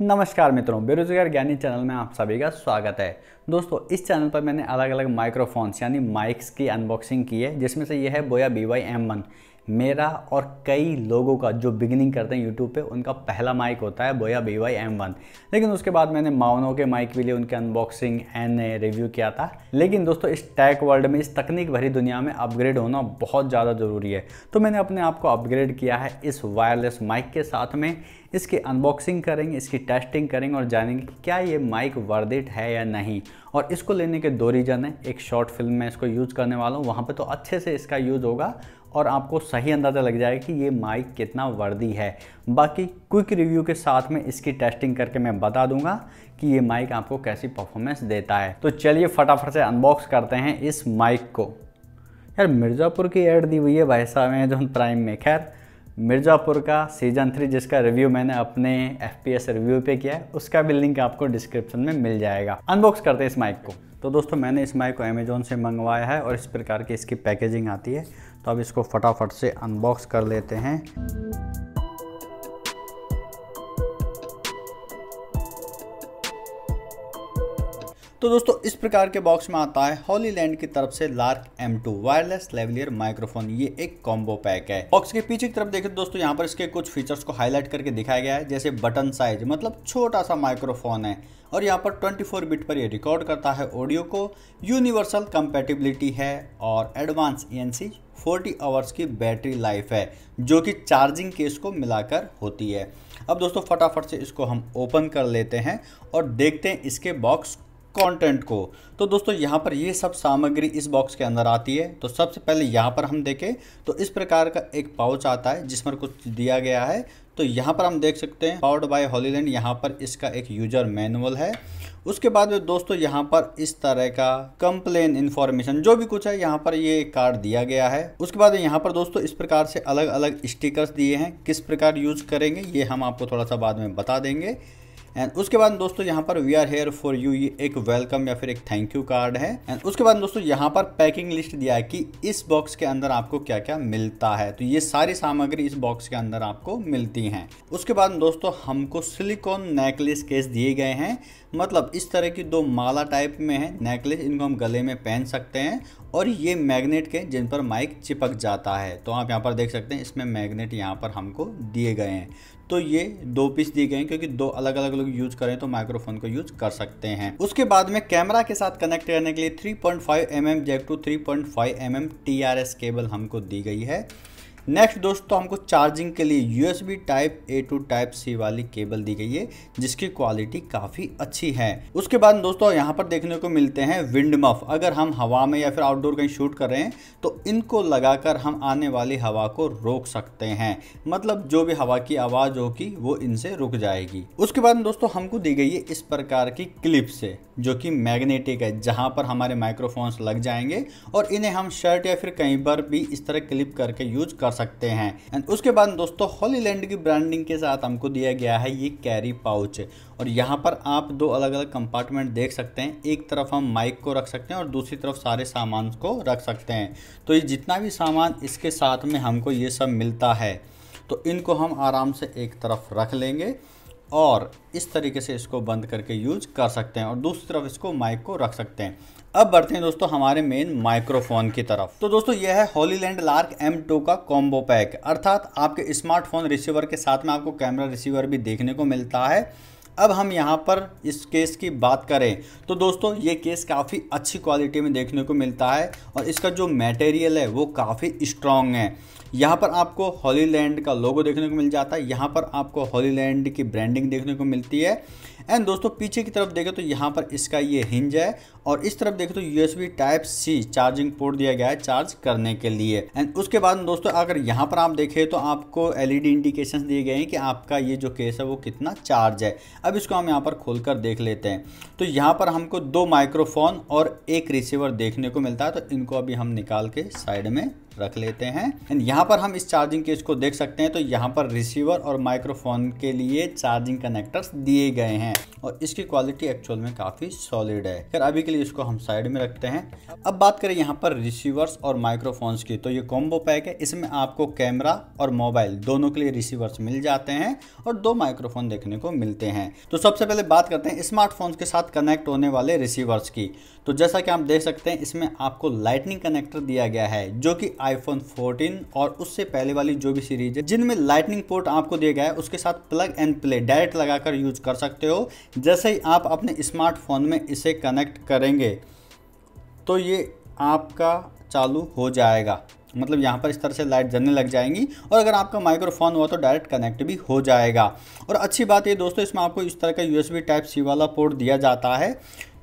नमस्कार मित्रों, बेरोजगार ज्ञानी चैनल में आप सभी का स्वागत है। दोस्तों, इस चैनल पर मैंने अलग अलग माइक्रोफोन्स यानी माइक्स की अनबॉक्सिंग की है, जिसमें से यह है बोया BY-M1। मेरा और कई लोगों का जो बिगिनिंग करते हैं यूट्यूब पे, उनका पहला माइक होता है बोया BY-M1। लेकिन उसके बाद मैंने माउनो के माइक भी लिए, उनके अनबॉक्सिंग एंड रिव्यू किया था। लेकिन दोस्तों, इस टेक वर्ल्ड में, इस तकनीक भरी दुनिया में अपग्रेड होना बहुत ज़्यादा ज़रूरी है। तो मैंने अपने आप को अपग्रेड किया है इस वायरलेस माइक के साथ में। इसकी अनबॉक्सिंग करेंगे, इसकी टेस्टिंग करेंगे और जानेंगे क्या ये माइक वर्थ इट है या नहीं। और इसको लेने के दो रीज़न है। एक शॉर्ट फिल्म में इसको यूज़ करने वाला हूँ, वहाँ पे तो अच्छे से इसका यूज़ होगा और आपको सही अंदाज़ा लग जाएगा कि ये माइक कितना वर्दी है। बाकी क्विक रिव्यू के साथ में इसकी टेस्टिंग करके मैं बता दूंगा कि ये माइक आपको कैसी परफॉर्मेंस देता है। तो चलिए फटाफट से अनबॉक्स करते हैं इस माइक को। यार, मिर्ज़ापुर की ऐड दी हुई है भाई साहब अमेज़ॉन प्राइम में। खैर, मिर्ज़ापुर का सीजन 3 जिसका रिव्यू मैंने अपने FPS रिव्यू पे किया है, उसका भी लिंक आपको डिस्क्रिप्शन में मिल जाएगा। अनबॉक्स करते हैं इस माइक को। तो दोस्तों, मैंने इस माइक को अमेज़ॉन से मंगवाया है और इस प्रकार की इसकी पैकेजिंग आती है। तो अब इसको फटाफट से अनबॉक्स कर लेते हैं। तो दोस्तों, इस प्रकार के बॉक्स में आता है हॉलीलैंड की तरफ से lark M2 wireless lavalier microphone. ये एक कॉम्बो पैक है। बॉक्स के पीछे की तरफ देखें दोस्तों, यहाँ पर इसके कुछ फीचर्स को हाईलाइट करके दिखाया गया है, जैसे बटन साइज, मतलब छोटा सा माइक्रोफोन है और यहाँ पर 24 बिट पर ये रिकॉर्ड करता है ऑडियो को। यूनिवर्सल कंपैटिबिलिटी है और एडवांस ENC 40 आवर्स की बैटरी लाइफ है, जो कि चार्जिंग केस को मिलाकर होती है। अब दोस्तों, फटाफट से इसको हम ओपन कर लेते हैं और देखते हैं इसके बॉक्स कंटेंट को। तो दोस्तों, यहाँ पर ये सब सामग्री इस बॉक्स के अंदर आती है। तो सबसे पहले यहाँ पर हम देखें तो इस प्रकार का एक पाउच आता है जिसमें कुछ दिया गया है। तो यहाँ पर हम देख सकते हैं पावर्ड बाय हॉलीलैंड, यहाँ पर इसका एक यूजर मैनुअल है। उसके बाद में दोस्तों, यहाँ पर इस तरह का कंप्लेन इन्फॉर्मेशन जो भी कुछ है, यहाँ पर ये कार्ड दिया गया है। उसके बाद यहाँ पर दोस्तों, इस प्रकार से अलग अलग स्टिकर्स दिए हैं। किस प्रकार यूज करेंगे ये हम आपको थोड़ा सा बाद में बता देंगे। एंड उसके बाद दोस्तों, यहाँ पर we are here for you, ये एक वेलकम या फिर एक थैंक यू कार्ड है। एंड उसके बाद दोस्तों, यहाँ पर पैकिंग लिस्ट दिया है कि इस बॉक्स के अंदर आपको क्या क्या मिलता है। तो ये सारी सामग्री इस बॉक्स के अंदर आपको मिलती हैं। उसके बाद दोस्तों, हमको सिलिकॉन नेकलेस केस दिए गए हैं, मतलब इस तरह की दो माला टाइप में है नेकलेस। इनको हम गले में पहन सकते हैं और ये मैग्नेट के जिन पर माइक चिपक जाता है। तो आप यहाँ पर देख सकते हैं, इसमें मैग्नेट यहाँ पर हमको दिए गए हैं। तो ये 2 पीस दिए गए हैं, क्योंकि 2 अलग अलग लोग यूज करें तो माइक्रोफोन को यूज कर सकते हैं। उसके बाद में कैमरा के साथ कनेक्ट करने के लिए 3.5 mm jack to 3.5 mm TRS cable हमको दी गई है। नेक्स्ट दोस्तों, हमको चार्जिंग के लिए USB type A to type C वाली केबल दी गई है, जिसकी क्वालिटी काफ़ी अच्छी है। उसके बाद दोस्तों, यहाँ पर देखने को मिलते हैं विंड मफ। अगर हम हवा में या फिर आउटडोर कहीं शूट कर रहे हैं तो इनको लगाकर हम आने वाली हवा को रोक सकते हैं, मतलब जो भी हवा की आवाज़ होगी वो इनसे रुक जाएगी। उसके बाद दोस्तों, हमको दी गई है इस प्रकार की क्लिप से, जो कि मैग्नेटिक है, जहाँ पर हमारे माइक्रोफोन्स लग जाएंगे और इन्हें हम शर्ट या फिर कहीं पर भी इस तरह क्लिप करके यूज कर सकते हैं। एंड उसके बाद दोस्तों, हॉलीलैंड की ब्रांडिंग के साथ हमको दिया गया है ये कैरी पाउच। और यहाँ पर आप 2 अलग अलग कंपार्टमेंट देख सकते हैं। एक तरफ हम माइक को रख सकते हैं और दूसरी तरफ सारे सामान को रख सकते हैं। तो ये जितना भी सामान इसके साथ में हमको ये सब मिलता है, तो इनको हम आराम से एक तरफ रख लेंगे और इस तरीके से इसको बंद करके यूज कर सकते हैं और दूसरी तरफ इसको माइक को रख सकते हैं। अब बढ़ते हैं दोस्तों हमारे मेन माइक्रोफोन की तरफ। तो दोस्तों, यह है हॉलीलैंड लार्क M2 का कॉम्बो पैक, अर्थात आपके स्मार्टफोन रिसीवर के साथ में आपको कैमरा रिसीवर भी देखने को मिलता है। अब हम यहाँ पर इस केस की बात करें तो दोस्तों, ये केस काफ़ी अच्छी क्वालिटी में देखने को मिलता है और इसका जो मटेरियल है वो काफ़ी स्ट्रॉन्ग है। यहाँ पर आपको हॉलीलैंड का लोगो देखने को मिल जाता है, यहाँ पर आपको हॉलीलैंड की ब्रांडिंग देखने को मिलती है। एंड दोस्तों, पीछे की तरफ देखें तो यहाँ पर इसका ये हिंज है और इस तरफ देखें तो USB type C charging port दिया गया है चार्ज करने के लिए। एंड उसके बाद दोस्तों, अगर यहाँ पर आप देखें तो आपको LED इंडिकेशंस दिए गए हैं कि आपका ये जो केस है वो कितना चार्ज है। अब इसको हम यहाँ पर खोलकर देख लेते हैं। तो यहाँ पर हमको 2 माइक्रोफोन और 1 रिसीवर देखने को मिलता है। तो इनको अभी हम निकाल के साइड में रख लेते हैं। एंड यहाँ पर हम इस चार्जिंग केस को देख सकते हैं, तो यहाँ पर रिसीवर और माइक्रोफोन के लिए चार्जिंग कनेक्टर्स दिए गए हैं और इसकी क्वालिटी एक्चुअल में काफ़ी सॉलिड है। फिर अभी के लिए इसको हम साइड में रखते हैं। अब बात करें यहाँ पर रिसीवर्स और माइक्रोफोन्स की, तो ये कॉम्बो पैक है। इसमें आपको कैमरा और मोबाइल दोनों के लिए रिसीवर्स मिल जाते हैं और 2 माइक्रोफोन देखने को मिलते हैं। तो सबसे पहले बात करते हैं स्मार्टफोन्स के साथ कनेक्ट होने वाले रिसीवर्स की। तो जैसा कि आप देख सकते हैं, इसमें आपको लाइटनिंग कनेक्टर दिया गया है जो कि आईफोन 14 और उससे पहले वाली जो भी सीरीज है जिनमें लाइटनिंग पोर्ट आपको दिया गया है उसके साथ प्लग एंड प्ले डायरेक्ट लगाकर यूज कर सकते हो। जैसे ही आप अपने स्मार्टफोन में इसे कनेक्ट करेंगे तो ये आपका चालू हो जाएगा, मतलब यहाँ पर इस तरह से लाइट जलने लग जाएंगी और अगर आपका माइक्रोफोन हुआ तो डायरेक्ट कनेक्ट भी हो जाएगा। और अच्छी बात ये दोस्तों, इसमें आपको इस तरह का USB Type-C वाला पोर्ट दिया जाता है।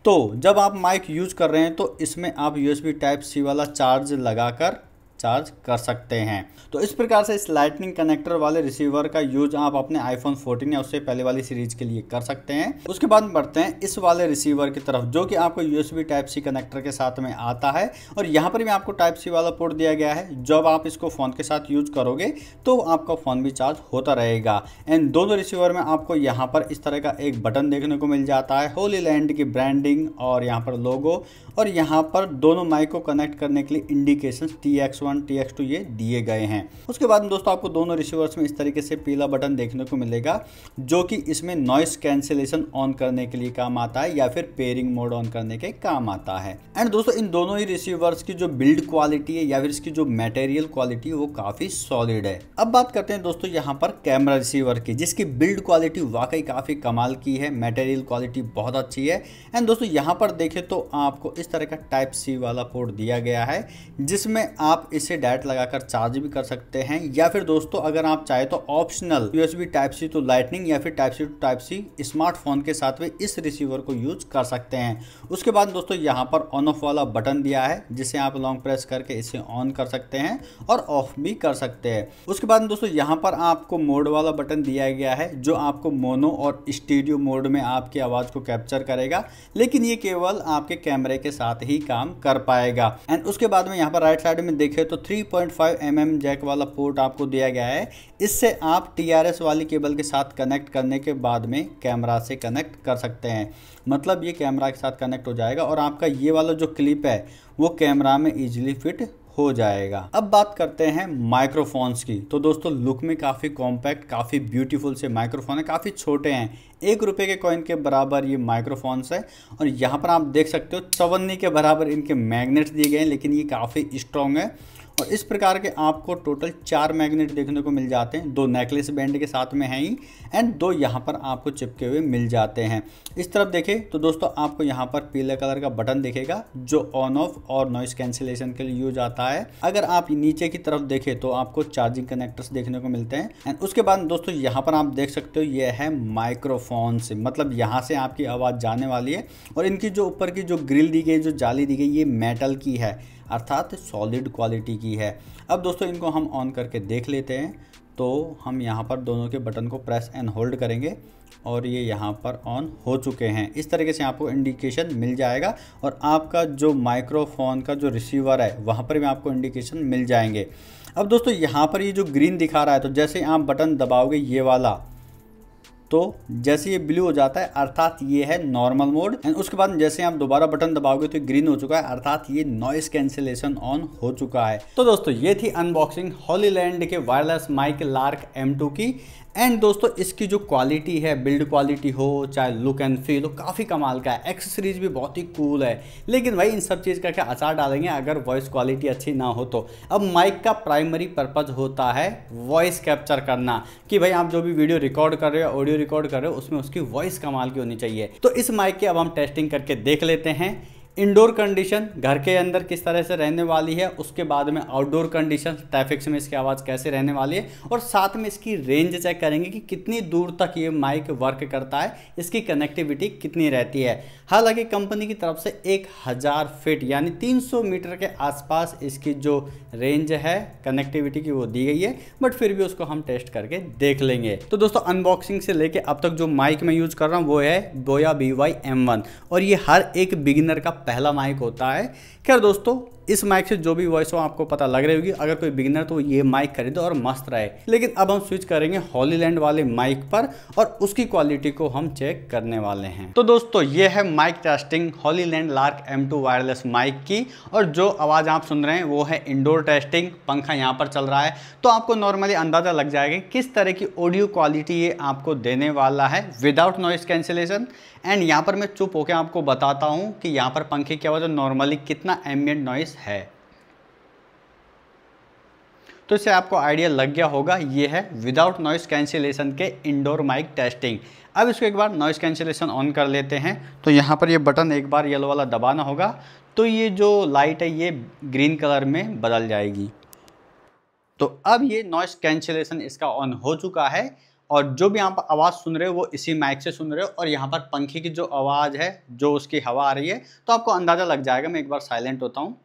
तो जब आप माइक यूज कर रहे हैं तो इसमें आप USB Type-C वाला चार्ज लगाकर चार्ज कर सकते हैं। तो इस प्रकार से इस लाइटनिंग कनेक्टर वाले रिसीवर का यूज आप अपने आईफोन 14 या उससे पहले वाली सीरीज के लिए कर सकते हैं। उसके बाद बढ़ते हैं इस वाले रिसीवर की तरफ जो कि आपको USB Type-C कनेक्टर के साथ में आता है और यहाँ पर भी आपको Type-C वाला पोर्ट दिया गया है। जब आप इसको फ़ोन के साथ यूज करोगे तो आपका फ़ोन भी चार्ज होता रहेगा। एंड दोनों रिसीवर में आपको यहाँ पर इस तरह का एक बटन देखने को मिल जाता है, होली लैंड की ब्रांडिंग और यहाँ पर लोगो, और यहाँ पर दोनों माइक को कनेक्ट करने के लिए इंडिकेशंस TX1 TX2 ये दिए गए हैं। उसके बाद दोस्तों आपको दोनों रिसीवर्स में इस तरीके से पीला बटन देखने को मिलेगा जो कि इसमें नॉइस कैंसिलेशन ऑन करने के लिए काम आता है या फिर पेयरिंग मोड ऑन करने के काम आता है। एंड दोस्तों इन दोनों ही रिसीवर्स की जो बिल्ड क्वालिटी है या फिर इसकी जो मटेरियल क्वालिटी है वो काफ़ी सॉलिड है। अब बात करते हैं दोस्तों यहाँ पर कैमरा रिसीवर की, जिसकी बिल्ड क्वालिटी वाकई काफ़ी कमाल की है, मटेरियल क्वालिटी बहुत अच्छी है। एंड दोस्तों यहाँ पर देखें तो आपको इस तरह का Type-C वाला पोर्ट दिया गया है जिसमें आप इसे डायरेक्ट लगाकर चार्ज भी कर सकते हैं या फिर दोस्तों अगर आप चाहे तो optional USB Type-C to lightning या फिर Type-C टू Type-C स्मार्टफोन के साथ में इस रिसीवर को यूज कर सकते हैं। उसके बाद दोस्तों यहाँ पर ऑन ऑफ वाला बटन दिया है जिसे आप लॉन्ग प्रेस करके इसे ऑन कर सकते हैं और ऑफ भी कर सकते हैं। उसके बाद दोस्तों यहाँ पर आपको मोड वाला बटन दिया गया है जो आपको मोनो और स्टीरियो मोड में आपकी आवाज़ को कैप्चर करेगा, लेकिन ये केवल आपके कैमरे के साथ ही काम कर पाएगा। एंड उसके बाद में यहाँ पर राइट साइड में देखें तो 3.5 mm जैक वाला पोर्ट आपको दिया गया है। इससे आप TRS वाली केबल के साथ कनेक्ट करने के बाद में कैमरा से कनेक्ट कर सकते हैं, मतलब ये कैमरा के साथ कनेक्ट हो जाएगा और आपका ये वाला जो क्लिप है वो कैमरा में इजीली फिट हो जाएगा। अब बात करते हैं माइक्रोफोन्स की। तो दोस्तों लुक में काफ़ी कॉम्पैक्ट, काफ़ी ब्यूटीफुल से माइक्रोफोन है, काफ़ी छोटे हैं, 1 रुपये के कॉइन के बराबर ये माइक्रोफोन्स है। और यहाँ पर आप देख सकते हो 54 के बराबर इनके मैग्नेट्स दिए गए हैं, लेकिन ये काफ़ी स्ट्रॉन्ग है। और इस प्रकार के आपको टोटल 4 मैग्नेट देखने को मिल जाते हैं, 2 नेकलेस बैंड के साथ में हैं ही एंड 2 यहाँ पर आपको चिपके हुए मिल जाते हैं। इस तरफ देखें तो दोस्तों आपको यहाँ पर पीले कलर का बटन दिखेगा जो ऑन ऑफ और नॉइस कैंसिलेशन के लिए यूज आता है। अगर आप नीचे की तरफ देखें तो आपको चार्जिंग कनेक्टर्स देखने को मिलते हैं। एंड उसके बाद दोस्तों यहाँ पर आप देख सकते हो ये है माइक्रोफोन से, मतलब यहाँ से आपकी आवाज़ जाने वाली है और इनकी जो ऊपर की जो ग्रिल दी गई, जो जाली दी गई, ये मेटल की है, अर्थात सॉलिड क्वालिटी की है। अब दोस्तों इनको हम ऑन करके देख लेते हैं। तो हम यहाँ पर दोनों के बटन को प्रेस एंड होल्ड करेंगे और ये यहाँ पर ऑन हो चुके हैं। इस तरीके से आपको इंडिकेशन मिल जाएगा और आपका जो माइक्रोफोन का जो रिसीवर है वहाँ पर भी आपको इंडिकेशन मिल जाएंगे। अब दोस्तों यहाँ पर ये जो ग्रीन दिखा रहा है, तो जैसे आप बटन दबाओगे ये वाला, तो जैसे ये ब्लू हो जाता है अर्थात ये है नॉर्मल मोड। एंड उसके बाद जैसे आप दोबारा बटन दबाओगे तो ग्रीन हो चुका है, अर्थात ये नॉइस कैंसिलेशन ऑन हो चुका है। तो दोस्तों ये थी अनबॉक्सिंग हॉलीलैंड के वायरलेस माइक लार्क M2 की। एंड दोस्तों इसकी जो क्वालिटी है, बिल्ड क्वालिटी हो चाहे लुक एंड फील हो, काफ़ी कमाल का है। एक्सेसरीज भी बहुत ही कूल है, लेकिन भाई इन सब चीज़ का क्या अचार डालेंगे अगर वॉइस क्वालिटी अच्छी ना हो तो। अब माइक का प्राइमरी पर्पज़ होता है वॉइस कैप्चर करना, कि भाई आप जो भी वीडियो रिकॉर्ड कर रहे हो, ऑडियो रिकॉर्ड कर रहे हो, उसमें उसकी वॉइस कमाल की होनी चाहिए। तो इस माइक की अब हम टेस्टिंग करके देख लेते हैं। इंडोर कंडीशन घर के अंदर किस तरह से रहने वाली है, उसके बाद में आउटडोर कंडीशन ट्रैफिक में इसकी आवाज़ कैसे रहने वाली है, और साथ में इसकी रेंज चेक करेंगे कि कितनी दूर तक ये माइक वर्क करता है, इसकी कनेक्टिविटी कितनी रहती है। हालांकि कंपनी की तरफ से 1000 फीट यानी 300 मीटर के आसपास इसकी जो रेंज है कनेक्टिविटी की वो दी गई है, बट फिर भी उसको हम टेस्ट करके देख लेंगे। तो दोस्तों अनबॉक्सिंग से लेके अब तक जो माइक मैं यूज़ कर रहा हूँ वो है बोया BY M1 और ये हर एक बिगिनर का पहला माइक होता है। खैर दोस्तों इस माइक से जो भी वॉइस हो आपको पता लग रही होगी। अगर कोई बिगिनर तो ये माइक खरीदो और मस्त रहे। लेकिन अब हम स्विच करेंगे हॉलीलैंड वाले माइक पर और उसकी क्वालिटी को हम चेक करने वाले हैं। तो दोस्तों ये है mic testing Hollyland Lark M2 wireless mic की, और जो आवाज़ आप सुन रहे हैं वो है इंडोर टेस्टिंग। पंखा यहाँ पर चल रहा है तो आपको नॉर्मली अंदाज़ा लग जाएगा किस तरह की ऑडियो क्वालिटी ये आपको देने वाला है विदाउट नॉइस कैंसिलेशन। एंड यहाँ पर मैं चुप होकर आपको बताता हूँ कि यहाँ पर पंखे की आवाज़ नॉर्मली कितना एम्बिएंट नॉइस है। तो इससे आपको आइडिया लग गया होगा ये है विदाउट नॉइस कैंसिलेशन के इंडोर माइक टेस्टिंग। अब इसको एक बार नॉइस कैंसिलेशन ऑन कर लेते हैं। तो यहाँ पर ये बटन एक बार येलो वाला दबाना होगा तो ये जो लाइट है ये ग्रीन कलर में बदल जाएगी। तो अब ये नॉइस कैंसिलेशन इसका ऑन हो चुका है और जो भी यहाँ पर आवाज़ सुन रहे हो वो इसी माइक से सुन रहे हो। और यहाँ पर पंखे की जो आवाज़ है, जो उसकी हवा आ रही है, तो आपको अंदाज़ा लग जाएगा। मैं एक बार साइलेंट होता हूँ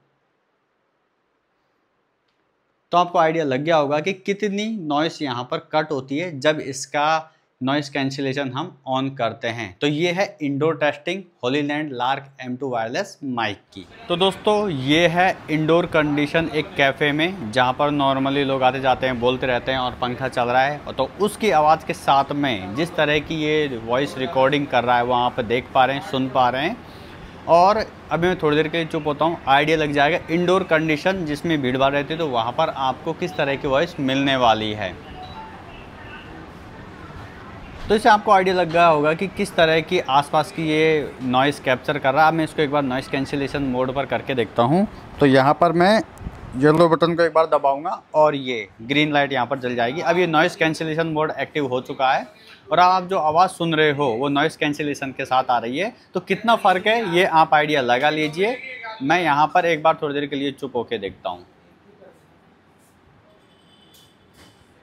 तो आपको आइडिया लग गया होगा कि कितनी नॉइस यहाँ पर कट होती है जब इसका नॉइस कैंसिलेशन हम ऑन करते हैं। तो ये है indoor testing Hollyland Lark M2 wireless mic की। तो दोस्तों ये है इंडोर कंडीशन एक कैफ़े में, जहाँ पर नॉर्मली लोग आते जाते हैं, बोलते रहते हैं और पंखा चल रहा है। तो उसकी आवाज़ के साथ में जिस तरह की ये वॉइस रिकॉर्डिंग कर रहा है वो आप देख पा रहे हैं, सुन पा रहे हैं। और अभी मैं थोड़ी देर के लिए चुप होता हूँ, आइडिया लग जाएगा इंडोर कंडीशन जिसमें भीड़ भाड़ रहती है तो वहाँ पर आपको किस तरह की वॉइस मिलने वाली है। तो इससे आपको आइडिया लग गया होगा कि किस तरह की आसपास की ये नॉइस कैप्चर कर रहा है। मैं इसको एक बार नॉइस कैंसिलेशन मोड पर करके देखता हूँ। तो यहाँ पर मैं येलो बटन को एक बार दबाऊंगा और ये ग्रीन लाइट यहाँ पर जल जाएगी। अब ये नॉइस कैंसिलेशन मोड एक्टिव हो चुका है और आप जो आवाज़ सुन रहे हो वो नॉइस कैंसिलेशन के साथ आ रही है। तो कितना फ़र्क है ये आप आइडिया लगा लीजिए। मैं यहाँ पर एक बार थोड़ी देर के लिए चुप होके देखता हूँ।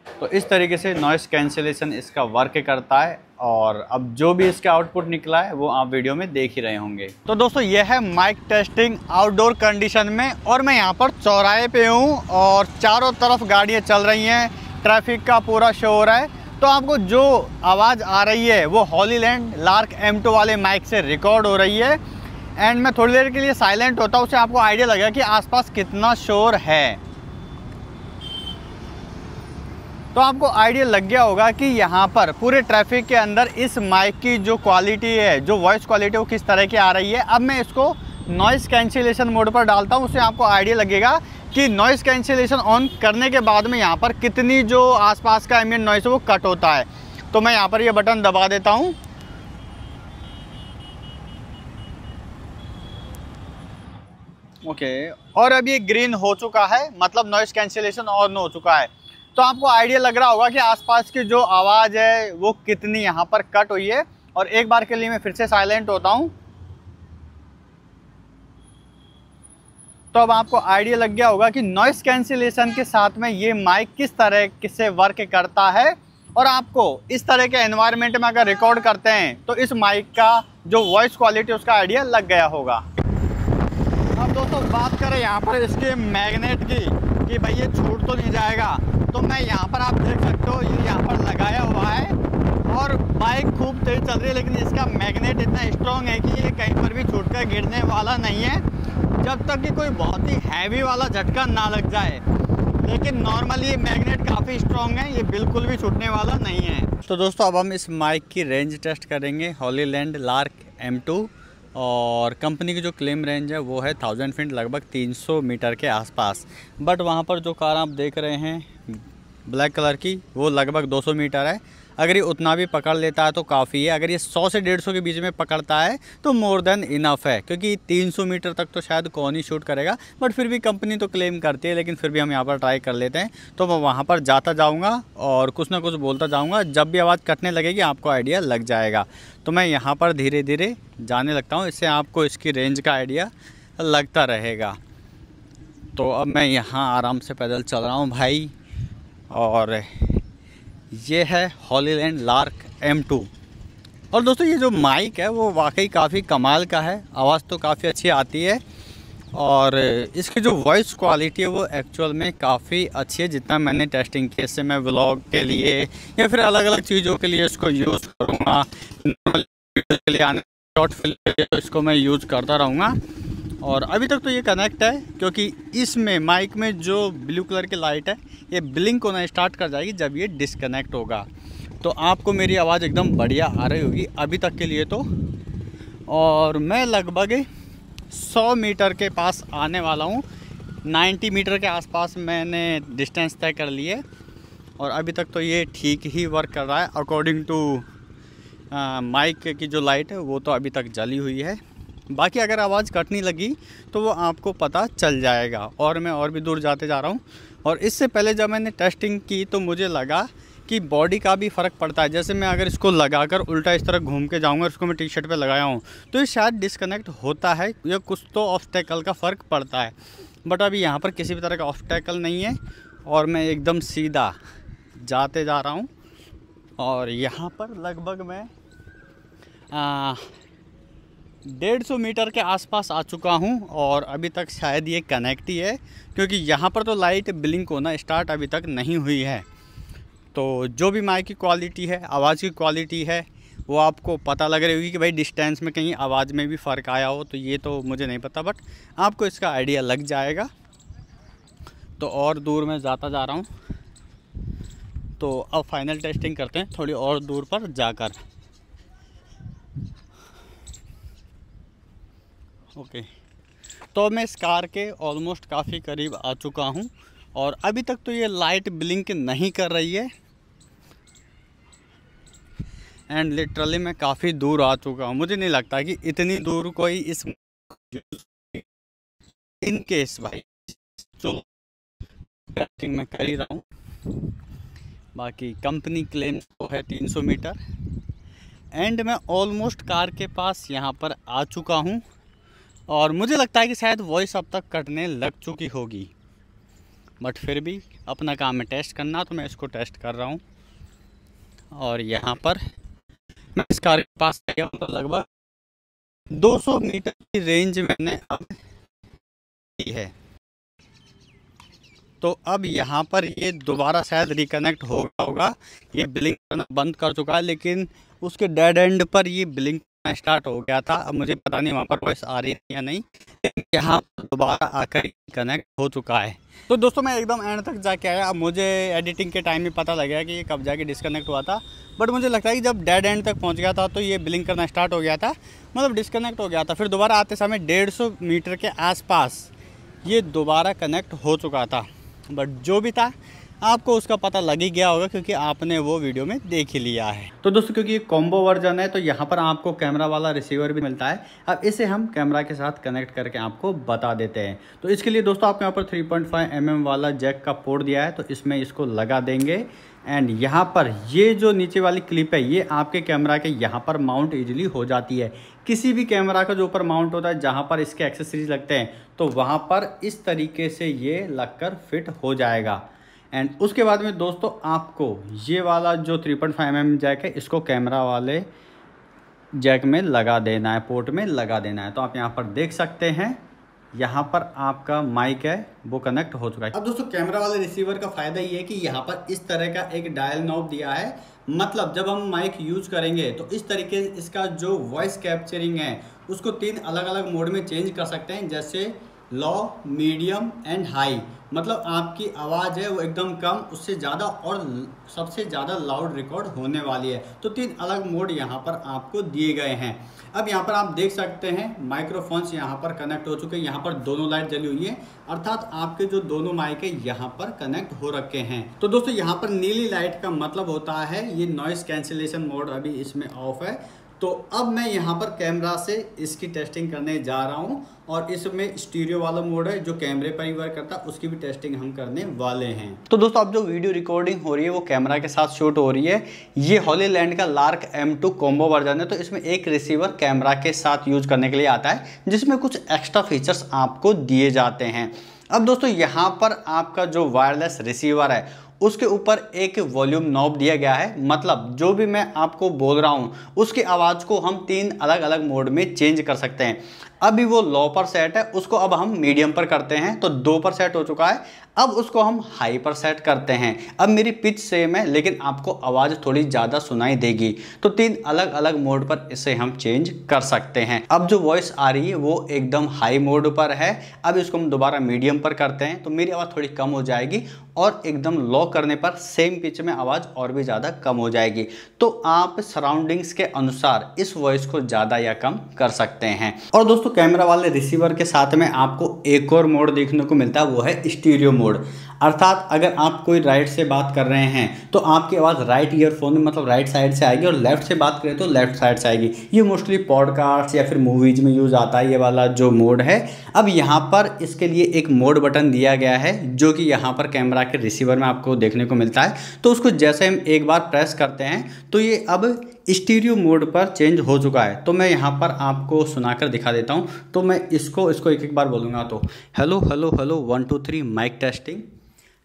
तो इस तरीके से नॉइस कैंसिलेशन इसका वर्क करता है और अब जो भी इसका आउटपुट निकला है वो आप वीडियो में देख ही रहे होंगे। तो दोस्तों ये है माइक टेस्टिंग आउटडोर कंडीशन में, और मैं यहाँ पर चौराहे पे हूँ और चारों तरफ गाड़ियाँ चल रही हैं, ट्रैफिक का पूरा शो हो रहा है। तो आपको जो आवाज़ आ रही है वो हॉलीलैंड लार्क M2 वाले माइक से रिकॉर्ड हो रही है। एंड मैं थोड़ी देर के लिए साइलेंट होता हूँ, उससे आपको आइडिया लगेगा कि आसपास कितना शोर है। तो आपको आइडिया लग गया होगा कि यहाँ पर पूरे ट्रैफिक के अंदर इस माइक की जो क्वालिटी है, जो वॉइस क्वालिटी है वो किस तरह की आ रही है। अब मैं इसको नॉइस कैंसिलेशन मोड पर डालता हूँ, उससे आपको आइडिया लगेगा कि नॉइस कैंसिलेशन ऑन करने के बाद में यहाँ पर कितनी जो आसपास का एम्बिएंट नॉइस है वो कट होता है। तो मैं यहाँ पर ये बटन दबा देता हूँ। ओके, और अब ये ग्रीन हो चुका है, मतलब नॉइस कैंसिलेशन ऑन हो चुका है। तो आपको आइडिया लग रहा होगा कि आसपास की जो आवाज़ है वो कितनी यहाँ पर कट हुई है। और एक बार के लिए मैं फिर से साइलेंट होता हूँ। तो अब आपको आइडिया लग गया होगा कि नॉइस कैंसिलेशन के साथ में ये माइक किस तरह से वर्क करता है। और आपको इस तरह के एनवायरनमेंट में अगर रिकॉर्ड करते हैं तो इस माइक का जो वॉइस क्वालिटी उसका आइडिया लग गया होगा। अब दोस्तों बात करें यहाँ पर इसके मैग्नेट की कि भाई ये छूट तो नहीं जाएगा। तो मैं यहाँ पर आप देख सकते हो ये यहाँ पर लगाया हुआ है और बाइक खूब तेज चल रही है, लेकिन इसका मैग्नेट इतना स्ट्रॉन्ग है कि ये कहीं पर भी छूट कर गिरने वाला नहीं है, जब तक कि कोई बहुत ही हैवी वाला झटका ना लग जाए। लेकिन नॉर्मली ये मैग्नेट काफ़ी स्ट्रॉन्ग है, ये बिल्कुल भी छूटने वाला नहीं है। तो दोस्तों अब हम इस माइक की रेंज टेस्ट करेंगे हॉलीलैंड लार्क M2, और कंपनी की जो क्लेम रेंज है वो है 1000 फीट, लगभग 300 मीटर के आसपास। बट वहाँ पर जो कार आप देख रहे हैं ब्लैक कलर की वो लगभग 200 मीटर है। अगर ये उतना भी पकड़ लेता है तो काफ़ी है। अगर ये 100 से 150 के बीच में पकड़ता है तो मोर देन इनफ है, क्योंकि 300 मीटर तक तो शायद कौन ही शूट करेगा। बट फिर भी कंपनी तो क्लेम करती है, लेकिन फिर भी हम यहाँ पर ट्राई कर लेते हैं। तो मैं वहाँ पर जाता जाऊँगा और कुछ ना कुछ बोलता जाऊँगा, जब भी आवाज़ कटने लगेगी आपको आइडिया लग जाएगा। तो मैं यहाँ पर धीरे धीरे जाने लगता हूँ, इससे आपको इसकी रेंज का आइडिया लगता रहेगा। तो अब मैं यहाँ आराम से पैदल चल रहा हूँ भाई, और ये है हॉलीलैंड लार्क M2। और दोस्तों ये जो माइक है वो वाकई काफ़ी कमाल का है, आवाज़ तो काफ़ी अच्छी आती है और इसकी जो वॉइस क्वालिटी है वो एक्चुअल में काफ़ी अच्छी है। जितना मैंने टेस्टिंग किया, इससे मैं व्लॉग के लिए या फिर अलग अलग चीज़ों के लिए इसको यूज़ करूँगा, नॉर्मल वीडियो के लिए आने शॉर्ट फिल्म के लिए इसको मैं यूज़ करता रहूँगा। और अभी तक तो ये कनेक्ट है, क्योंकि इसमें माइक में जो ब्लू कलर की लाइट है ये ब्लिंक होना स्टार्ट कर जाएगी जब ये डिस्कनेक्ट होगा। तो आपको मेरी आवाज़ एकदम बढ़िया आ रही होगी अभी तक के लिए तो। और मैं लगभग 100 मीटर के पास आने वाला हूँ। 90 मीटर के आसपास मैंने डिस्टेंस तय कर ली है और अभी तक तो ये ठीक ही वर्क कर रहा है। अकॉर्डिंग टू माइक की जो लाइट है वो तो अभी तक जली हुई है। बाकी अगर आवाज़ कटने लगी तो वो आपको पता चल जाएगा। और मैं और भी दूर जाते जा रहा हूँ। और इससे पहले जब मैंने टेस्टिंग की तो मुझे लगा कि बॉडी का भी फ़र्क पड़ता है। जैसे मैं अगर इसको लगाकर उल्टा इस तरह घूम के जाऊँगा, इसको मैं टी शर्ट पे लगाया हूँ तो ये शायद डिस्कनेक्ट होता है या कुछ तो ऑब्स्टेकल का फ़र्क पड़ता है। बट अभी यहाँ पर किसी भी तरह का ऑब्स्टेकल नहीं है और मैं एकदम सीधा जाते जा रहा हूँ। और यहाँ पर लगभग मैं 150 मीटर के आसपास आ चुका हूँ और अभी तक शायद ये कनेक्ट ही है, क्योंकि यहाँ पर तो लाइट ब्लिंक होना स्टार्ट अभी तक नहीं हुई है। तो जो भी माइक की क्वालिटी है, आवाज़ की क्वालिटी है, वो आपको पता लग रही होगी कि भाई डिस्टेंस में कहीं आवाज़ में भी फ़र्क आया हो। तो ये तो मुझे नहीं पता, बट आपको इसका आइडिया लग जाएगा। तो और दूर मैं जाता जा रहा हूँ। तो अब फाइनल टेस्टिंग करते हैं थोड़ी और दूर पर जाकर। ओके, तो मैं इस कार के ऑलमोस्ट काफ़ी करीब आ चुका हूँ और अभी तक तो ये लाइट ब्लिंक नहीं कर रही है। एंड लिटरली मैं काफ़ी दूर आ चुका हूँ। मुझे नहीं लगता कि इतनी दूर कोई इस इन केस भाई जो टेस्टिंग मैं कर ही रहा हूँ। बाकी कंपनी क्लेम तो है 300 मीटर। एंड मैं ऑलमोस्ट कार के पास यहाँ पर आ चुका हूँ और मुझे लगता है कि शायद वॉइस अब तक कटने लग चुकी होगी, बट फिर भी अपना काम है टेस्ट करना, तो मैं इसको टेस्ट कर रहा हूँ। और यहाँ पर मैं इस कार के पास गया हूँ तो लगभग 200 मीटर की रेंज मैंने अब की है। तो अब यहाँ पर ये दोबारा शायद रिकनेक्ट होगा। ये ब्लिंक करना बंद कर चुका है, लेकिन उसके डेड एंड पर ये ब्लिंक करना स्टार्ट हो गया था। अब मुझे पता नहीं वहाँ पर वॉइस आ रही है या नहीं, लेकिन यहाँ पर दोबारा आकर कनेक्ट हो चुका है। तो दोस्तों मैं एकदम एंड तक जाके आया। अब मुझे एडिटिंग के टाइम में पता लग गया कि ये कब जाके डिस्कनेक्ट हुआ था, बट मुझे लगता है कि जब डेड एंड तक पहुँच गया था तो ये ब्लिंक करना स्टार्ट हो गया था, मतलब डिस्कनेक्ट हो गया था। फिर दोबारा आते समय 150 मीटर के आसपास ये दोबारा कनेक्ट हो चुका था। बट जो भी था आपको उसका पता लग ही गया होगा, क्योंकि आपने वो वीडियो में देख ही लिया है। तो दोस्तों क्योंकि ये कॉम्बो वर्जन है तो यहाँ पर आपको कैमरा वाला रिसीवर भी मिलता है। अब इसे हम कैमरा के साथ कनेक्ट करके आपको बता देते हैं। तो इसके लिए दोस्तों आपको यहाँ पर 3.5 mm वाला जैक का पोर्ट दिया है, तो इसमें इसको लगा देंगे। एंड यहाँ पर ये जो नीचे वाली क्लिप है ये आपके कैमरा के यहाँ पर माउंट इजीली हो जाती है। किसी भी कैमरा का जो ऊपर माउंट होता है जहाँ पर इसके एक्सेसरीज लगते हैं तो वहाँ पर इस तरीके से ये लगकर फिट हो जाएगा। एंड उसके बाद में दोस्तों आपको ये वाला जो 3.5 mm जैक है इसको कैमरा वाले जैक में लगा देना है, पोर्ट में लगा देना है। तो आप यहाँ पर देख सकते हैं यहाँ पर आपका माइक है वो कनेक्ट हो चुका है। अब दोस्तों कैमरा वाले रिसीवर का फ़ायदा ये है कि यहाँ पर इस तरह का एक डायल नॉब दिया है, मतलब जब हम माइक यूज़ करेंगे तो इस तरीके से इसका जो वॉइस कैप्चरिंग है उसको 3 अलग अलग मोड में चेंज कर सकते हैं, जैसे लो, मीडियम एंड हाई। मतलब आपकी आवाज़ है वो एकदम कम, उससे ज़्यादा और सबसे ज़्यादा लाउड रिकॉर्ड होने वाली है। तो 3 अलग मोड यहाँ पर आपको दिए गए हैं। अब यहाँ पर आप देख सकते हैं माइक्रोफोन्स यहाँ पर कनेक्ट हो चुके हैं। यहाँ पर दोनों लाइट जली हुई है, अर्थात आपके जो दोनों माइक है यहाँ पर कनेक्ट हो रखे हैं। तो दोस्तों यहाँ पर नीली लाइट का मतलब होता है ये नॉइस कैंसिलेशन मोड अभी इसमें ऑफ है। तो अब मैं यहाँ पर कैमरा से इसकी टेस्टिंग करने जा रहा हूँ और इसमें स्टीरियो वाला मोड है जो कैमरे पर ही वर्क करता है, उसकी भी टेस्टिंग हम करने वाले हैं। तो दोस्तों अब जो वीडियो रिकॉर्डिंग हो रही है वो कैमरा के साथ शूट हो रही है। ये हॉलीलैंड का लार्क M2 कॉम्बो वर्जन है, तो इसमें एक रिसीवर कैमरा के साथ यूज करने के लिए आता है जिसमें कुछ एक्स्ट्रा फीचर्स आपको दिए जाते हैं। अब दोस्तों यहाँ पर आपका जो वायरलेस रिसीवर है उसके ऊपर एक वॉल्यूम नॉब दिया गया है, मतलब जो भी मैं आपको बोल रहा हूँ उसकी आवाज़ को हम 3 अलग अलग मोड में चेंज कर सकते हैं। अभी वो लो पर सेट है, उसको अब हम मीडियम पर करते हैं तो 2 पर सेट हो चुका है। अब उसको हम हाई पर सेट करते हैं। अब मेरी पिच सेम है लेकिन आपको आवाज़ थोड़ी ज़्यादा सुनाई देगी, तो 3 अलग अलग मोड पर इसे हम चेंज कर सकते हैं। अब जो वॉइस आ रही है वो एकदम हाई मोड पर है। अब इसको हम दोबारा मीडियम पर करते हैं तो मेरी आवाज़ थोड़ी कम हो जाएगी और एकदम लो करने पर सेम पिच में आवाज़ और भी ज़्यादा कम हो जाएगी। तो आप सराउंडिंग्स के अनुसार इस वॉइस को ज़्यादा या कम कर सकते हैं। और दोस्तों कैमरा वाले रिसीवर के साथ में आपको एक और मोड देखने को मिलता है, वो है स्टीरियो मोड। अर्थात अगर आप कोई राइट से बात कर रहे हैं तो आपकी आवाज़ राइट ईयरफोन में मतलब राइट साइड से आएगी और लेफ्ट से बात करें तो लेफ्ट साइड से आएगी। ये मोस्टली पॉडकास्ट या फिर मूवीज में यूज़ आता है ये वाला जो मोड है। अब यहाँ पर इसके लिए एक मोड बटन दिया गया है जो कि यहाँ पर कैमरा के रिसीवर में आपको देखने को मिलता है। तो उसको जैसे हम एक बार प्रेस करते हैं तो ये अब स्टीरियो मोड पर चेंज हो चुका है। तो मैं यहाँ पर आपको सुनाकर दिखा देता हूँ। तो मैं इसको एक एक बार बोलूँगा तो hello hello hello 1 2 3 mic testing,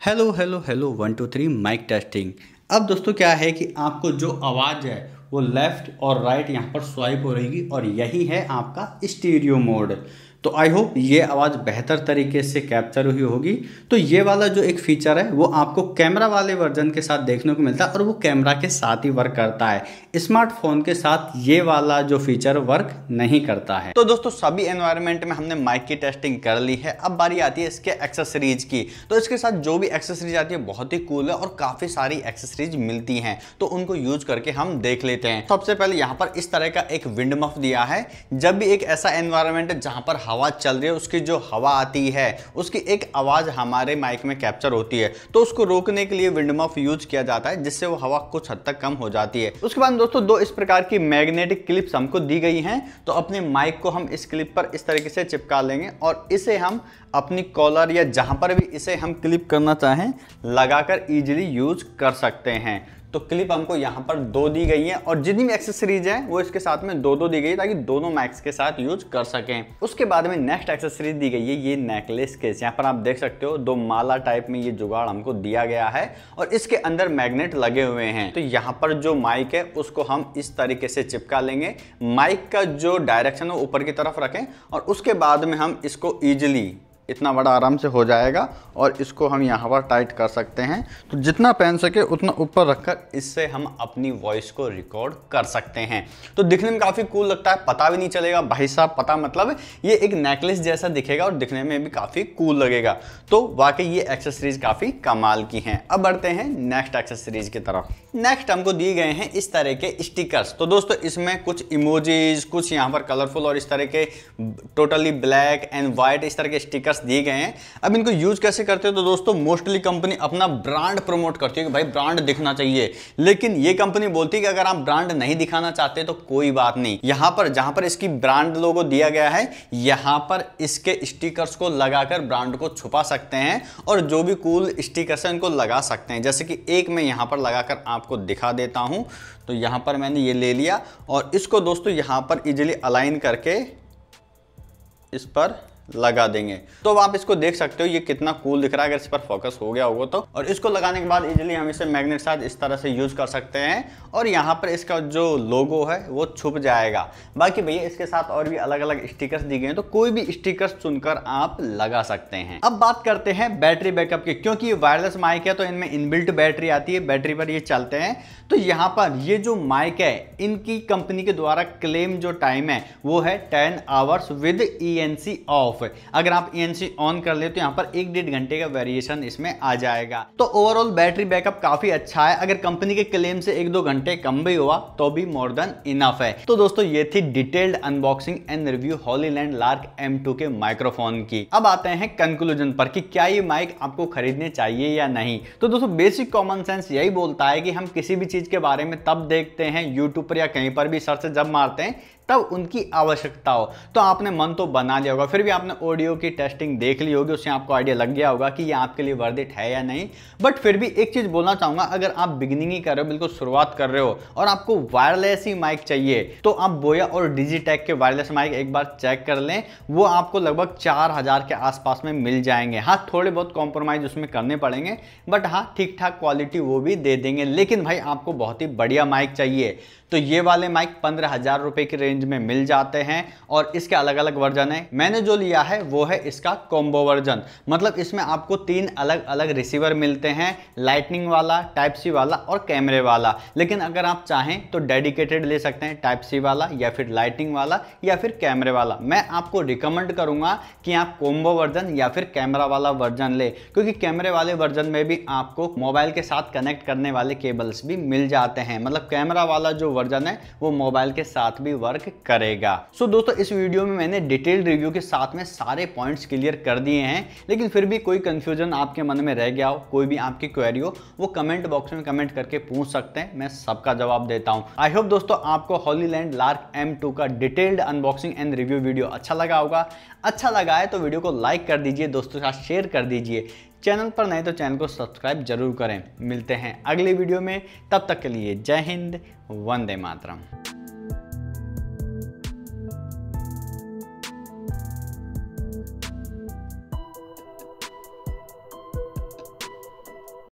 hello hello hello 1 2 3 mic testing. अब दोस्तों क्या है कि आपको जो आवाज़ है वो लेफ़्ट और राइट यहाँ पर स्वाइप हो रहेगी और यही है आपका स्टीरियो मोड। तो आई होप ये आवाज़ बेहतर तरीके से कैप्चर हुई होगी। तो ये वाला जो एक फीचर है वो आपको कैमरा वाले वर्जन के साथ देखने को मिलता है और वो कैमरा के साथ ही वर्क करता है। स्मार्टफोन के साथ ये वाला जो फीचर वर्क नहीं करता है। तो दोस्तों सभी एनवायरनमेंट में हमने माइक की टेस्टिंग कर ली है। अब बारी आती है इसके एक्सेसरीज की। तो इसके साथ जो भी एक्सेसरीज आती है बहुत ही कूल है और काफ़ी सारी एक्सेसरीज मिलती हैं, तो उनको यूज करके हम देख लेते हैं। सबसे पहले यहाँ पर इस तरह का एक विंड मफ दिया है। जब भी एक ऐसा एनवायरनमेंट है जहाँ पर हवा चल रही है, उसकी जो हवा आती है उसकी एक आवाज हमारे माइक में कैप्चर होती है, तो उसको रोकने के लिए विंड मफ यूज किया जाता है जिससे वो हवा कुछ हद तक कम हो जाती है। उसके बाद दोस्तों 2 इस प्रकार की मैग्नेटिक क्लिप्स हमको दी गई हैं। तो अपने माइक को हम इस क्लिप पर इस तरीके से चिपका लेंगे और इसे हम अपनी कॉलर या जहां पर भी इसे हम क्लिप करना चाहें लगाकर इजीली यूज कर सकते हैं। तो क्लिप हमको यहाँ पर 2 दी गई है और जितनी भी एक्सेसरीज हैं वो इसके साथ में 2 दी गई है ताकि दोनों माइक्स के साथ यूज कर सकें। उसके बाद में नेक्स्ट एक्सेसरीज दी गई है ये नेकलेस केस। यहाँ पर आप देख सकते हो 2 माला टाइप में ये जुगाड़ हमको दिया गया है और इसके अंदर मैग्नेट लगे हुए हैं। तो यहाँ पर जो माइक है उसको हम इस तरीके से चिपका लेंगे। माइक का जो डायरेक्शन है ऊपर की तरफ रखें और उसके बाद में हम इसको ईजिली इतना बड़ा आराम से हो जाएगा और इसको हम यहाँ पर टाइट कर सकते हैं। तो जितना पहन सके उतना ऊपर रखकर इससे हम अपनी वॉइस को रिकॉर्ड कर सकते हैं। तो दिखने में काफ़ी कूल लगता है, पता भी नहीं चलेगा भाई साहब, पता मतलब ये एक नेकलेस जैसा दिखेगा और दिखने में भी काफ़ी कूल लगेगा। तो वाकई ये एक्सेसरीज काफ़ी कमाल की हैं। अब बढ़ते हैं नेक्स्ट एक्सेसरीज की तरफ। नेक्स्ट हमको दिए गए हैं इस तरह के स्टिकर्स। तो दोस्तों इसमें कुछ इमोजीज, कुछ यहाँ पर कलरफुल और इस तरह के टोटली ब्लैक एंड वाइट इस तरह के स्टिकर्स दिए गए हैं। अब इनको यूज कैसे करते हो तो दोस्तों मोस्टली कंपनी अपना ब्रांड प्रमोट करती है कि भाई ब्रांड दिखना चाहिए, लेकिन ये कंपनी बोलती है कि अगर आप ब्रांड नहीं दिखाना चाहते तो कोई बात नहीं, यहां पर जहां पर इसकी ब्रांड लोगो दिया गया है यहां पर इसके स्टिकर्स को लगाकर ब्रांड को छुपा सकते हैं और जो भी कूल स्टिकर्स है उनको लगा सकते हैं। जैसे कि एक मैं यहां पर लगाकर आपको दिखा देता हूं। तो यहां पर मैंने ये ले लिया और इसको दोस्तों यहां पर इजीली अलाइन करके इस पर लगा देंगे। तो अब आप इसको देख सकते हो ये कितना कूल दिख रहा है अगर इस पर फोकस हो गया होगा तो। और इसको लगाने के बाद इजीली हम इसे मैग्नेट साथ इस तरह से यूज कर सकते हैं और यहाँ पर इसका जो लोगो है वो छुप जाएगा। बाकी भैया इसके साथ और भी अलग अलग स्टिकर्स दिए गए हैं, तो कोई भी स्टिकर्स चुनकर आप लगा सकते हैं। अब बात करते हैं बैटरी बैकअप की। क्योंकि ये वायरलेस माइक है तो इनमें इनबिल्ट बैटरी आती है, बैटरी पर ये चलते हैं। तो यहाँ पर ये जो माइक है इनकी कंपनी के द्वारा क्लेम जो टाइम है वो है 10 आवर्स विद ENC ऑफ। अगर आप ENC ऑन कर ले तो यहाँ पर 1-1.5 घंटे का वेरिएशन इसमें आ जाएगा। तो ओवरऑल बैटरी बैकअप काफी अच्छा है। अगर कंपनी के क्लेम से 1-2 घंटे कम भी हुआ तो भी मोर देन इनफ है। तो दोस्तों ये थी detailed unboxing and review Hollyland Lark M2 के माइक्रोफोन की। अब आते हैं कंक्लूजन पर कि क्या ये माइक आपको खरीदने चाहिए या नहीं। तो दोस्तों बेसिक कॉमन सेंस यही बोलता है कि हम किसी भी चीज के बारे में तब देखते हैं यूट्यूब पर या कहीं पर भी सर्च जब मारते हैं तब उनकी आवश्यकता हो। तो आपने मन तो बना लिया होगा, फिर भी आपने ऑडियो की टेस्टिंग देख ली होगी, उससे आपको आइडिया लग गया होगा कि ये आपके लिए वर्थ इट है या नहीं। बट फिर भी एक चीज बोलना चाहूंगा, अगर आप बिगिनिंग ही कर रहे हो, बिल्कुल शुरुआत कर रहे हो और आपको वायरलेस ही माइक चाहिए तो आप बोया और डिजिटेक के वायरलेस माइक एक बार चेक कर लें। वो आपको लगभग 4000 के आसपास में मिल जाएंगे। हाँ थोड़े बहुत कॉम्प्रोमाइज उसमें करने पड़ेंगे बट हाँ ठीक ठाक क्वालिटी वो भी दे देंगे। लेकिन भाई आपको बहुत ही बढ़िया माइक चाहिए तो ये वाले माइक 15,000 रुपए की रेंज रेंज में मिल जाते हैं और इसके अलग अलग वर्जन है। मैंने जो लिया है वो है इसका कॉम्बो वर्जन, मतलब इसमें आपको 3 अलग अलग रिसीवर मिलते हैं, लाइटनिंग वाला, टाइप सी वाला और कैमरे वाला। लेकिन अगर आप चाहें तो डेडिकेटेड ले सकते हैं, टाइप सी वाला या फिर लाइटिंग वाला या फिर कैमरे वाला। मैं आपको रिकमेंड करूंगा कि आप कॉम्बो वर्जन या फिर कैमरा वाला वर्जन ले, क्योंकि कैमरे वाले वर्जन में भी आपको मोबाइल के साथ कनेक्ट करने वाले केबल्स भी मिल जाते हैं। मतलब कैमरा वाला जो वर्जन है वो मोबाइल के साथ भी वर्क करेगा। सो दोस्तों, इस वीडियो में मैंने डिटेल्ड रिव्यू के साथ में सारे पॉइंट्स क्लियर कर दिए हैं, लेकिन फिर भी कोई कंफ्यूजन आपके मन में रह गया हो, कोई भी आपकी क्वेरी हो, वो कमेंट बॉक्स में कमेंट करके पूछ सकते हैं, मैं सबका जवाब देता हूं। आई होप दोस्तों आपको हॉलीलैंड लार्क M2 का detailed unboxing and review video अच्छा लगा होगा। अच्छा लगा है तो वीडियो को लाइक कर दीजिए, दोस्तों के साथ शेयर कर दीजिए। चैनल पर नए तो चैनल को सब्सक्राइब जरूर करें। मिलते हैं अगली वीडियो में, तब तक के लिए जय हिंद, वंदे मातरम।